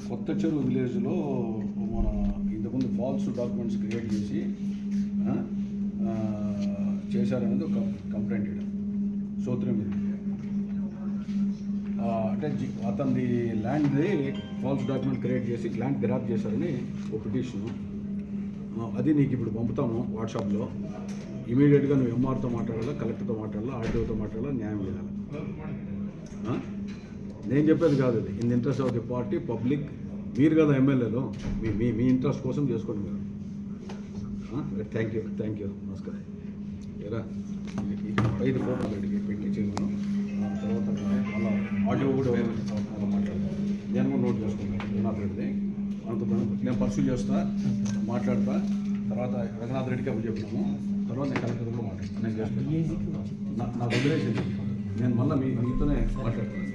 కొత్త చెరువు విలేజ్లో మన ఇంతకుముందు ఫాల్స్ డాక్యుమెంట్స్ క్రియేట్ చేసి చేశారనేది ఒక కంప్లైంట్ ఇవ్వడం సోత్రం మీద అంటే అతనిది ల్యాండ్ది ఫాల్స్ డాక్యుమెంట్ క్రియేట్ చేసి ల్యాండ్ గ్రాప్ చేశారని ఒక పిటిషను. అది నీకు ఇప్పుడు పంపుతాము వాట్సాప్లో. ఇమీడియట్గా నువ్వు ఎంఆర్తో మాట్లాడాలా, కలెక్టర్తో మాట్లాడాలా, ఆర్టీఓతో మాట్లాడాలా, న్యాయం చేయాలి. నేను చెప్పేది కాదు, ఇది in the interest of the party public. మీరు కదా ఎమ్మెల్యేలు, మీ మీ ఇంట్రెస్ట్ కోసం చేసుకోండి మీరు. థ్యాంక్ యూ నమస్కారం. ఎరా 5 ఫోటోలు పెట్టి చేయను. తర్వాత మళ్ళీ ఆడియో కూడా మాట్లాడతాను. నేను కూడా నోట్ చేసుకుంటాను రఘునాథ్ రెడ్డిది. నేను పర్సూ చేస్తా, మాట్లాడతా. తర్వాత రఘునాథ్ రెడ్డికి అప్పుడు చెప్పినాము. తర్వాత నేను కలెక్టర్ కూడా మాట్లాడతాను. నేను చేస్తాను. నాకు వదిలేసింది. నేను మళ్ళీ మీతోనే మాట్లాడతాను.